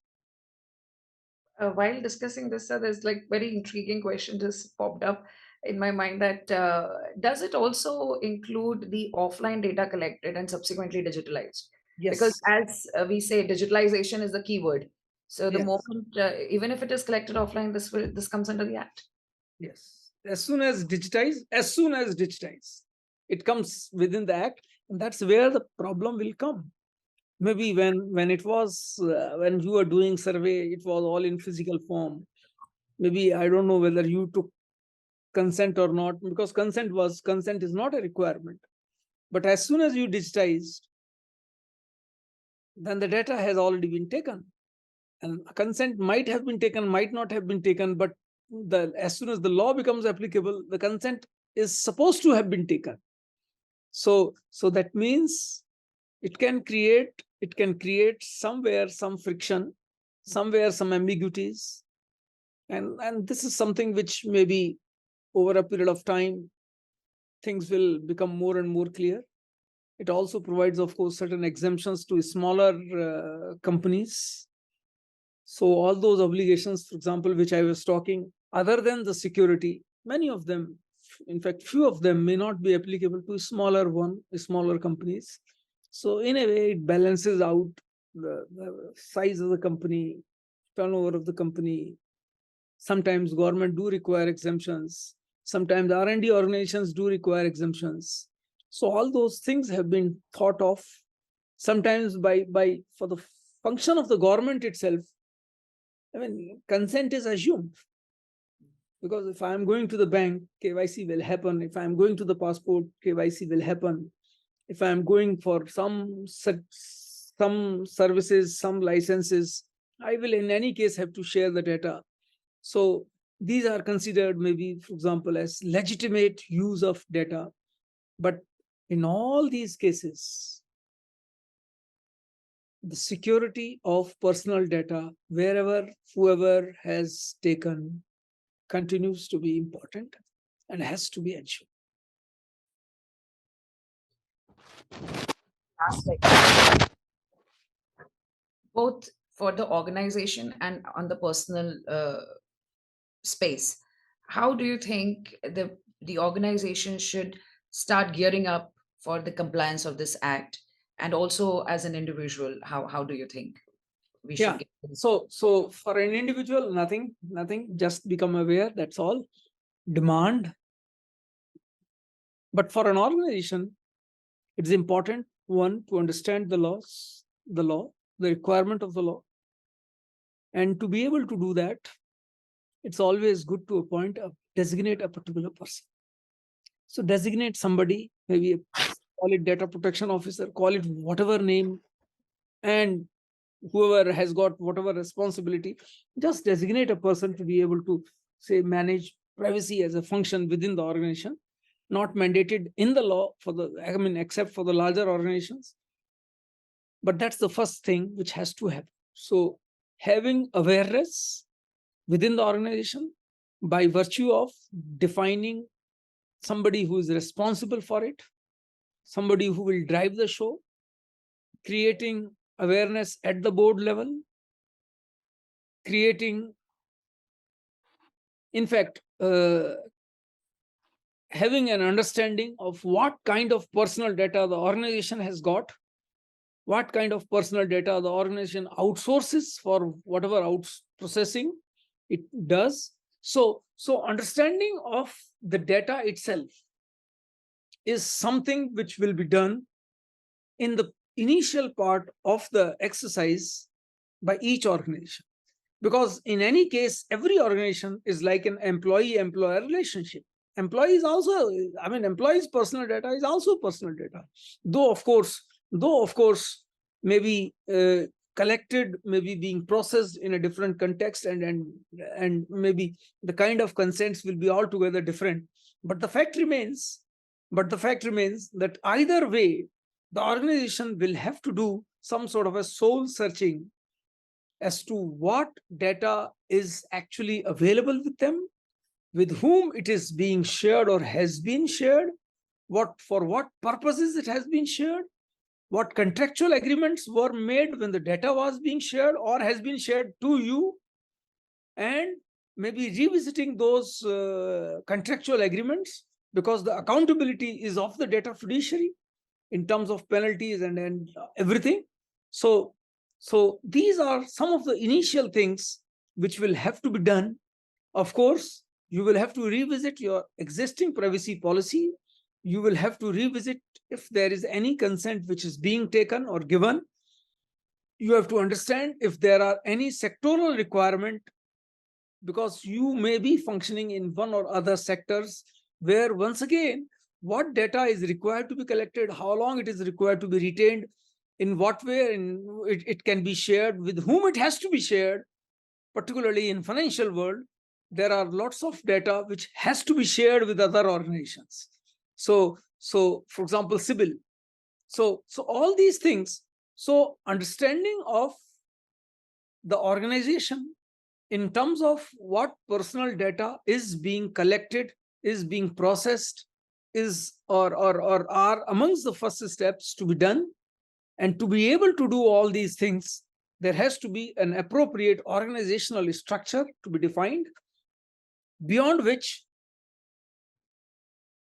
While discussing this, sir, there's like very intriguing question just popped up in my mind that does it also include the offline data collected and subsequently digitalized? Because Yes. as we say, digitalization is the keyword. So the Yes. moment, even if it is collected offline, this comes under the act. Yes. As soon as digitize, it comes within the act, and that's where the problem will come. Maybe when it was when you were doing survey, it was all in physical form. Maybe I don't know whether you took consent or not, because consent is not a requirement. But as soon as you digitized, then the data has already been taken, and consent might have been taken, might not have been taken, but as soon as the law becomes applicable, the consent is supposed to have been taken. So that means it can create somewhere some friction, somewhere some ambiguities, and this is something which maybe over a period of time things will become more and more clear. It also provides, of course, certain exemptions to smaller companies. So all those obligations, for example, which I was talking, other than the security, many of them, in fact, few of them may not be applicable to smaller companies. So in a way, it balances out the size of the company, turnover of the company. Sometimes government do require exemptions. Sometimes R&D organizations do require exemptions. So all those things have been thought of. Sometimes by for the function of the government itself, I mean, consent is assumed. Because if I'm going to the bank, KYC will happen. If I'm going to the passport, KYC will happen. If I'm going for some services, some licenses, I will in any case have to share the data. So these are considered maybe, for example, as legitimate use of data. But in all these cases, the security of personal data, wherever whoever has taken, continues to be important and has to be ensured. Both for the organization and on the personal space, how do you think the organization should start gearing up for the compliance of this act? And also as an individual, how do you think we should Yeah. get So for an individual, nothing, just become aware, that's all. Demand. But for an organization, it's important, one, to understand the law, the requirement of the law. And to be able to do that, it's always good to designate a particular person. So designate somebody, maybe call it data protection officer, call it whatever name, and whoever has got whatever responsibility, just designate a person to be able to, say, manage privacy as a function within the organization, not mandated in the law except for the larger organizations. But that's the first thing which has to happen. So having awareness within the organization by virtue of defining somebody who is responsible for it, somebody who will drive the show, creating awareness at the board level, creating, in fact, having an understanding of what kind of personal data the organization has got, what kind of personal data the organization outsources for whatever processing it does. So understanding of the data itself is something which will be done in the initial part of the exercise by each organization. Because in any case, every organization is like an employee-employer relationship. Employees also, employees' personal data is also personal data. Though of course, maybe collected, maybe being processed in a different context, and maybe the kind of consents will be altogether different. But the fact remains that either way, the organization will have to do some sort of a soul searching as to what data is actually available with them, with whom it is being shared or has been shared, for what purposes it has been shared, what contractual agreements were made when the data was being shared or has been shared to you, and maybe revisiting those contractual agreements, because the accountability is of the data fiduciary in terms of penalties and everything. So these are some of the initial things which will have to be done. Of course, you will have to revisit your existing privacy policy. You will have to revisit if there is any consent which is being taken or given. You have to understand if there are any sectoral requirement, because you may be functioning in one or other sectors where, once again, what data is required to be collected, how long it is required to be retained, in what way it can be shared, with whom it has to be shared. Particularly in financial world, there are lots of data which has to be shared with other organizations. So for example, CIBIL. So all these things. So understanding of the organization in terms of what personal data is being collected, is being processed, is or are amongst the first steps to be done. And to be able to do all these things, there has to be an appropriate organizational structure to be defined, beyond which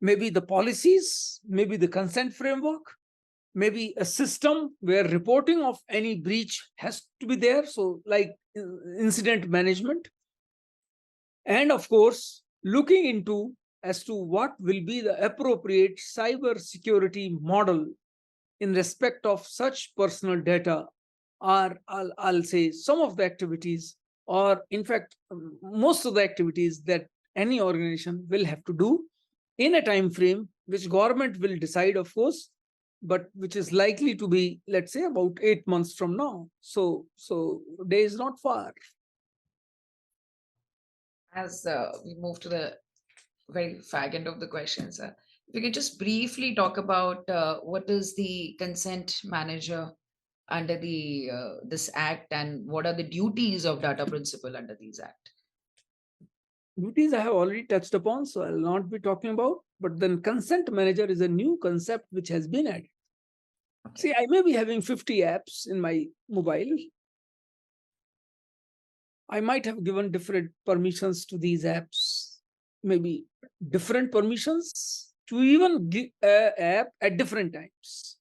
maybe the policies, maybe the consent framework, maybe a system where reporting of any breach has to be there. So like incident management. And of course, looking into as to what will be the appropriate cyber security model in respect of such personal data, are I'll say some of the activities, or in fact most of the activities that any organization will have to do in a time frame which government will decide, of course, but which is likely to be, let's say, about 8 months from now. So day is not far. As we move to the very fag end of the questions, if you could just briefly talk about what is the consent manager under the this act, and what are the duties of data principal under these act? Duties I have already touched upon, so I'll not be talking about. But then consent manager is a new concept which has been added. Okay. See, I may be having 50 apps in my mobile. I might have given different permissions to these apps, maybe different permissions to even give an app at different times.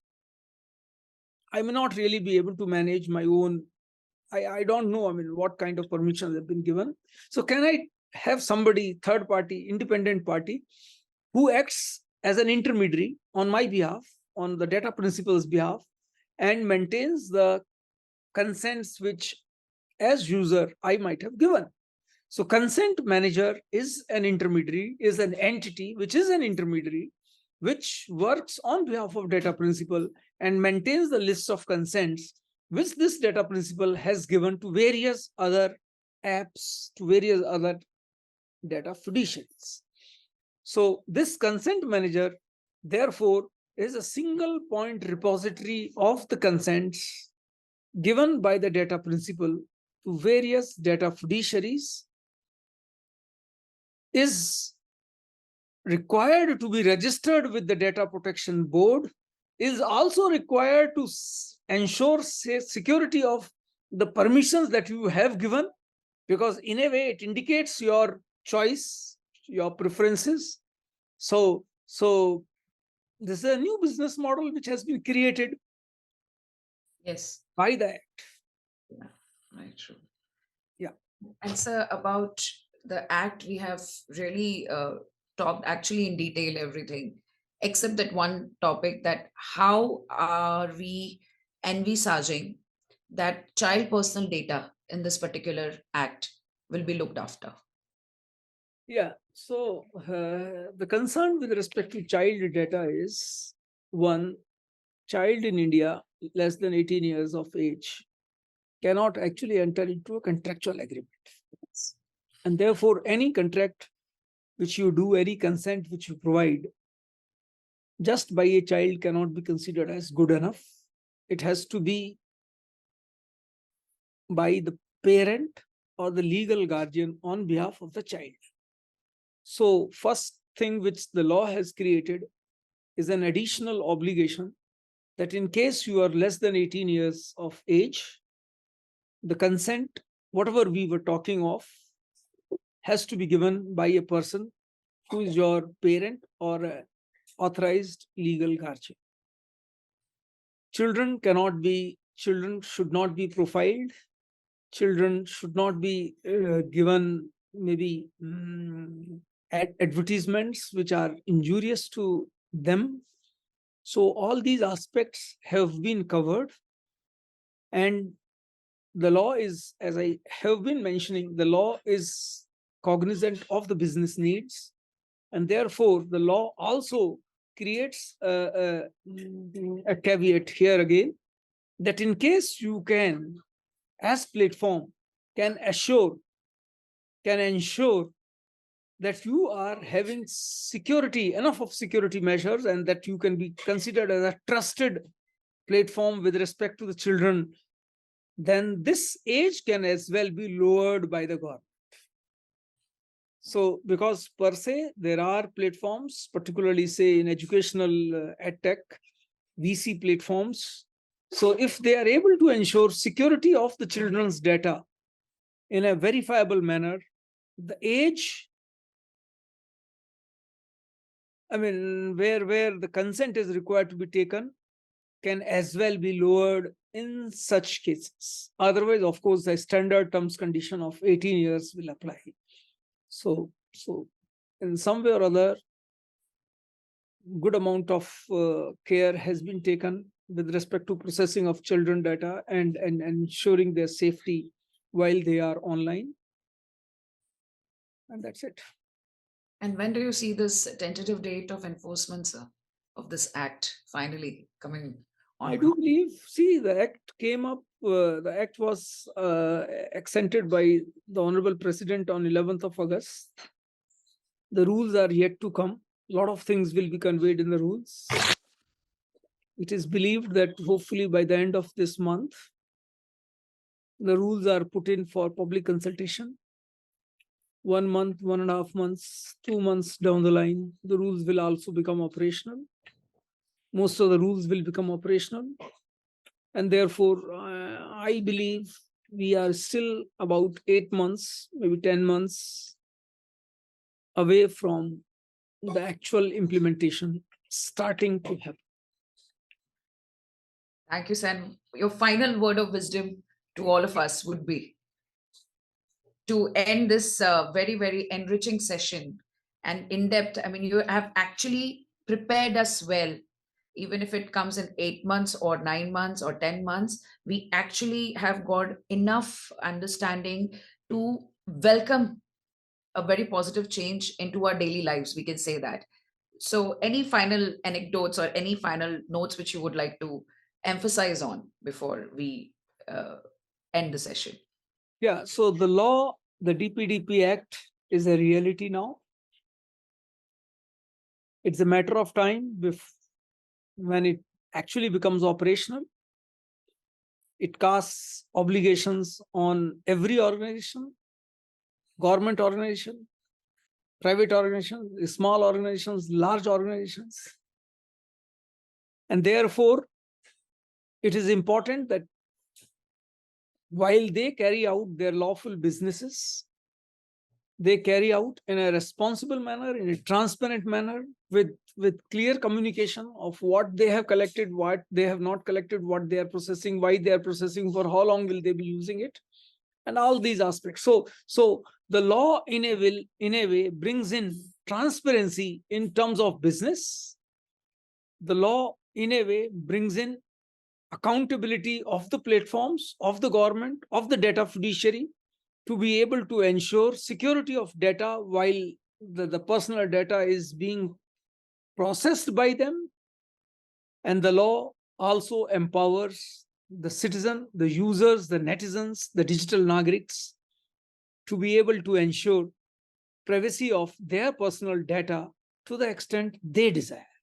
I may not really be able to manage my own. I don't know, I mean, what kind of permissions have been given. So can I have somebody, third party, independent party, who acts as an intermediary on my behalf, on the data principal's behalf, and maintains the consents which, as user, I might have given. So consent manager is an intermediary, is an entity which is an intermediary, which works on behalf of data principal and maintains the list of consents which this data principal has given to various other apps, to various other data fiduciaries. So this consent manager, therefore, is a single point repository of the consents given by the data principal to various data fiduciaries, is required to be registered with the data protection board, is also required to ensure security of the permissions that you have given, because in a way it indicates your choice, your preferences. So this is a new business model which has been created Yes. by the act. Yeah, very true. Yeah. And sir, about the act, we have really talked actually in detail everything, except that one topic, that how are we envisaging that child personal data in this particular act will be looked after? Yeah. So the concern with respect to child data is, one, child in India less than 18 years of age cannot actually enter into a contractual agreement. And therefore, any contract which you do, any consent which you provide, just by a child cannot be considered as good enough. It has to be by the parent or the legal guardian on behalf of the child. So first thing which the law has created is an additional obligation that in case you are less than 18 years of age, the consent, whatever we were talking of, has to be given by a person who is your parent or an authorized legal guardian. Children should not be profiled. Children should not be given maybe advertisements which are injurious to them. So all these aspects have been covered, and the law is, as I have been mentioning, the law is cognizant of the business needs, and therefore the law also creates a caveat here again, that in case you can, as platform, can ensure that you are having security, enough of security measures, and that you can be considered as a trusted platform with respect to the children, then this age can as well be lowered by the government. So, because per se, there are platforms, particularly say in educational edtech, VC platforms. So if they are able to ensure security of the children's data in a verifiable manner, the age, I mean, where the consent is required to be taken can as well be lowered in such cases. Otherwise, of course, the standard terms condition of 18 years will apply. So in some way or other, good amount of care has been taken with respect to processing of children data and ensuring their safety while they are online. And that's it. And when do you see this tentative date of enforcement, sir, of this act finally coming on? I do believe, see, the act came up, the act was accented by the Honorable President on 11th of August. The rules are yet to come. A lot of things will be conveyed in the rules. It is believed that hopefully by the end of this month, the rules are put in for public consultation. 1 month, 1.5 months, 2 months down the line, the rules will also become operational. Most of the rules will become operational. And therefore, I believe we are still about 8 months, maybe 10 months away from the actual implementation starting to happen. Thank you, Sam. Your final word of wisdom to all of us would be to end this very, very enriching session and in depth. I mean, you have actually prepared us well. Even if it comes in 8 months or 9 months or 10 months, we actually have got enough understanding to welcome a very positive change into our daily lives. We can say that. So, any final anecdotes or any final notes which you would like to emphasize on before we end the session? Yeah, so the law, the DPDP Act is a reality now. It's a matter of time when it actually becomes operational. It casts obligations on every organization, government organization, private organizations, small organizations, large organizations. And therefore, it is important that while they carry out their lawful businesses, they carry out in a responsible manner, in a transparent manner, with clear communication of what they have collected, what they have not collected, what they are processing, why they are processing, for how long will they be using it, and all these aspects. So the law in a way brings in transparency in terms of business. The law in a way brings in accountability of the platforms, of the government, of the data fiduciary, to be able to ensure security of data while the personal data is being processed by them. And the law also empowers the citizen, the users, the netizens, the digital nagriks to be able to ensure privacy of their personal data to the extent they desire.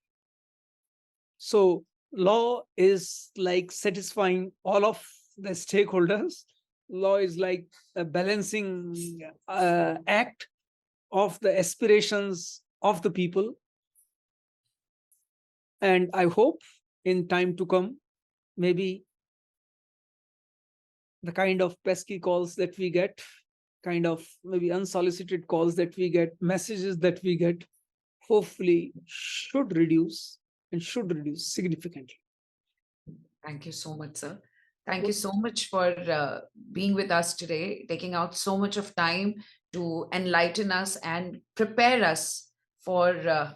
So law is like satisfying all of the stakeholders. Law is like a balancing act of the aspirations of the people. And I hope in time to come, maybe the kind of pesky calls that we get, kind of maybe unsolicited calls that we get, messages that we get, hopefully should reduce significantly. Thank you so much, sir. Thank you so much for being with us today, taking out so much of time to enlighten us and prepare us for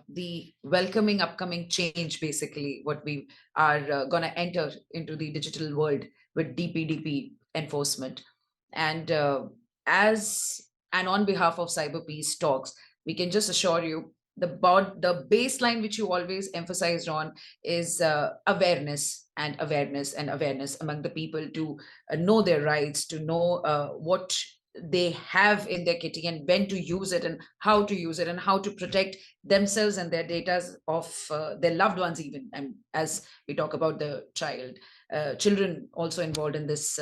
the welcoming upcoming change, basically, what we are going to enter into the digital world with DPDP enforcement. And on behalf of CyberPeace Talks, we can just assure you the baseline which you always emphasized on is awareness and awareness and awareness among the people to know their rights, to know what they have in their kitty and when to use it and how to use it and how to protect themselves and their data of their loved ones even. And as we talk about the children also involved in this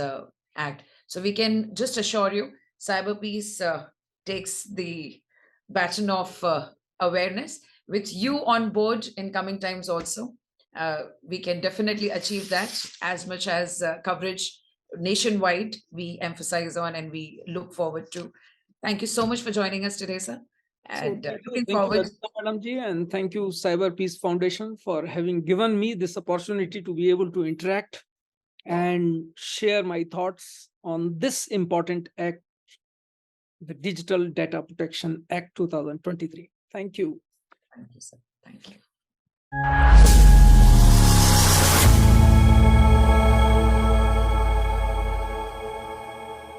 act. So we can just assure you, CyberPeace takes the baton of awareness with you on board in coming times also. We can definitely achieve that as much as coverage nationwide we emphasize on and we look forward to. Thank you so much for joining us today, sir. And looking thank you, forward. Rajita Madam ji, and thank you, CyberPeace Foundation, for having given me this opportunity to be able to interact and share my thoughts on this important act, the Digital Data Protection Act 2023. Thank you. Thank you, sir. Thank you.